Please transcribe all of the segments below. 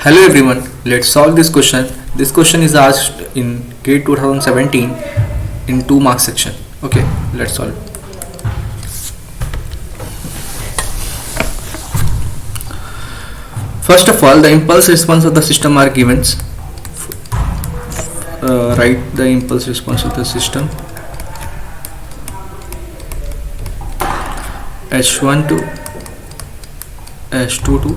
Hello everyone, let's solve this question. This question is asked in GATE 2017 in 2 mark section. Okay, let's solve. First of all, the impulse response of the system are given. Write the impulse response of the system. H1 to H2 to.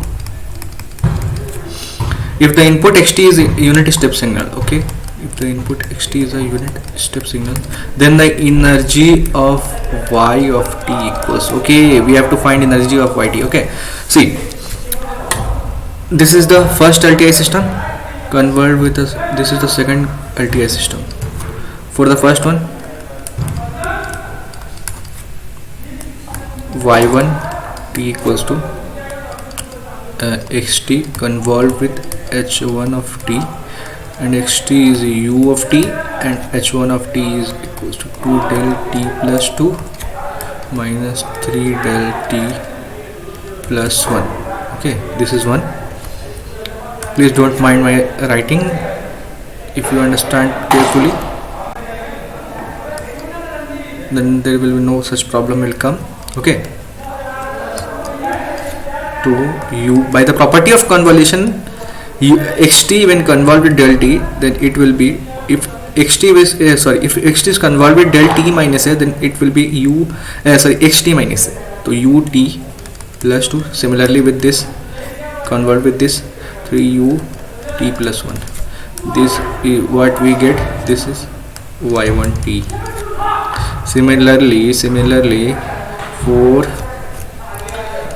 If the input xt is a unit step signal, okay, if the input xt is a unit step signal, then the energy of y of t equals, okay, we have to find energy of yt. Okay, see, this is the first LTI system, convert with this is the second LTI system. For the first one, y1 t equals to xt convolved with h1 of t, and xt is u of t, and h1 of t is equals to 2 del t plus 2 minus 3 del t plus 1. Okay, this is 1. Please don't mind my writing. If you understand carefully, then there will be no such problem will come. Okay, to u by the property of convolution, xt when convolved with del t, then it will be, if xt is if xt is convolved with del t minus a, then it will be xt minus a, so ut plus 2. Similarly with this, convert with this 3u t plus 1. This is what we get. This is y1 t. Similarly for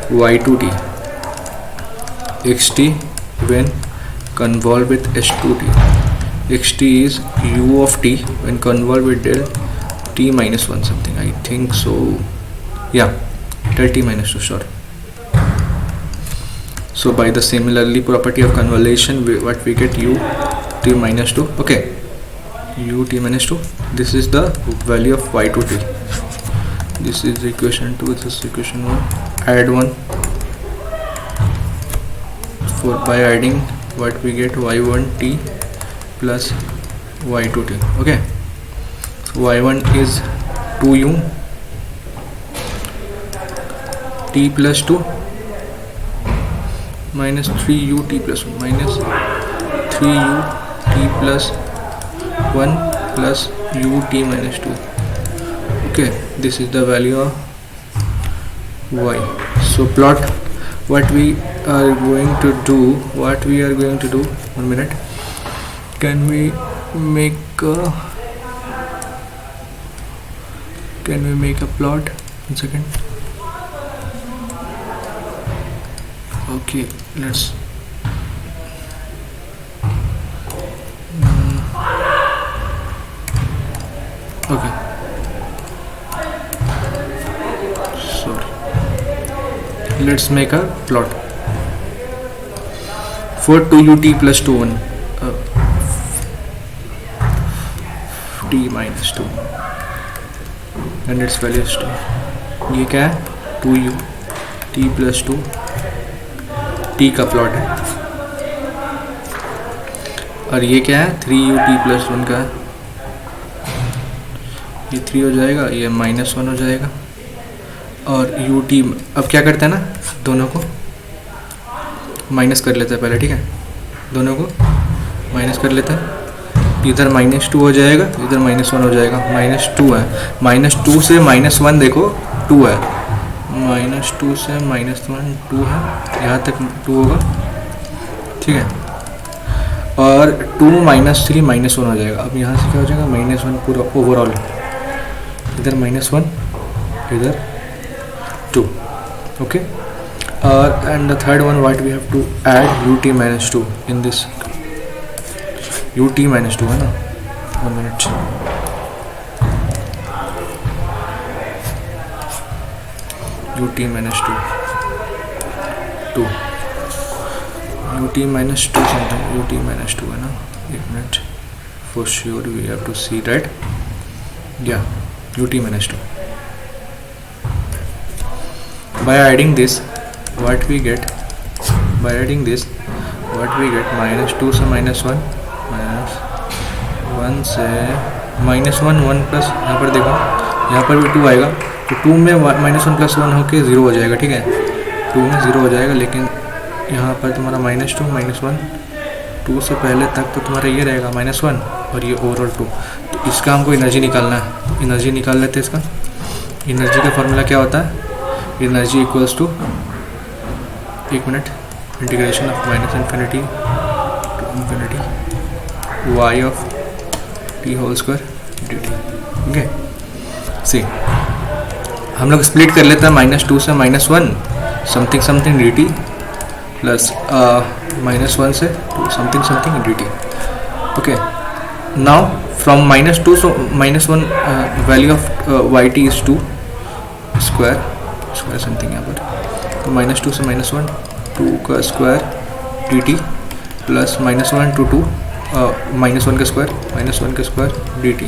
y2 t, xt when convolved with h2 t, xt is u of t when convolved with del t minus 1 something, I think so, yeah, del t minus 2, sure. So by the similarly property of convolution, what we get, u t minus 2. Okay, u t minus 2, this is the value of y2 t. This is equation 2, this is equation 1. Add 1. For by adding, what we get, y1 t plus y2 t. Okay, so y1 is 2u t plus 2 minus 3u t plus 1 minus 3u t plus 1 plus u t minus 2. Okay, this is the value of y. So plot what we are going to do. 1 minute. Can we make a plot? 1 second. Okay, let's okay, sorry, let's make a plot for 2ut plus 2 1 t minus 2 and its value is 2. ये क्या है, 2u t plus 2 t का plot है, और ये क्या है, 3u t plus 1 का है. ये 3 हो जाएगा, ये minus 1 हो जाएगा, और u t अब क्या करते हैं ना, दोनों को माइनस कर लेते हैं पहले, ठीक है, दोनों को माइनस कर लेते हैं. इधर -2 हो जाएगा, इधर -1 हो जाएगा. -2 है, -2 से -1 देखो 2 है, -2 से -1 2 है, यहाँ तक 2 होगा, ठीक है, और 2 -3 -1 हो जाएगा. अब यहाँ से क्या हो जाएगा, -1 पूरा ओवरऑल, इधर -1 इधर 2. Okay, and the third one, what we have to add, ut minus 2 in this, ut minus 2 है ना. 1 minute. ut minus 2 ut minus 2 something, ut minus 2 है ना. 1 minute, for sure we have to see that, yeah, ut minus 2. By adding this, what we get, by adding this what we get -2 से -1 -1 से -1 1 plus यहाँ पर देखो यहाँ पर भी 2 आएगा तो 2 में -1 + 1 होके 0 हो जाएगा, ठीक है 2 में 0 हो जाएगा। लेकिन यहाँ पर तुम्हारा -2 -1 2 से पहले तक तो तुम्हारा ये रहेगा -1 और ये ओवरऑल 2। तो इसका हमको एनर्जी निकालना है, एनर्जी निकाल लेते हैं इसका। एनर्जी का फॉर्मूला क्या होता है, एनर्जी इक्वल्स टू, एक मिनट, integration of -∞ to ∞ y of t whole square dt। ठीक है, सी हम लोग स्प्लिट कर लेते हैं -2 से -1 समथिंग समथिंग dt प्लस -1 से something something dt। Okay, now from -2 so -1 value of yt is 2 square something यहाँ पर, तो -2 से -1 2 का स्क्वायर dt प्लस -1 to 2 -1 का square dt।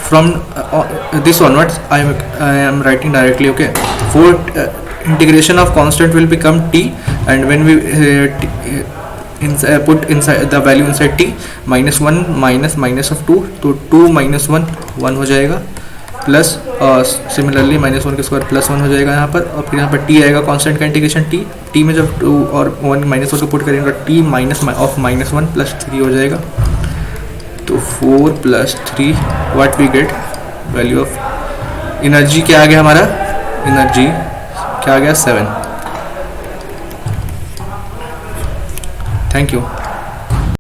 From this onwards I am writing directly, okay, for integration of constant will become t, and when we put inside the value inside t -1 minus of 2 तो 2 -1 1 हो जाएगा, plus similarly -1 का square +1 हो जाएगा यहाँ पर, और फिर यहाँ पर t आएगा कांस्टेंट का इंटीग्रेशन t में जब 2 और 1 -1 को पुट करेंगे t -1 + 3 हो जाएगा। तो 4 + 3 what we get, value of energy क्या आ गया हमारा, एनर्जी क्या आ गया 7। Thank you.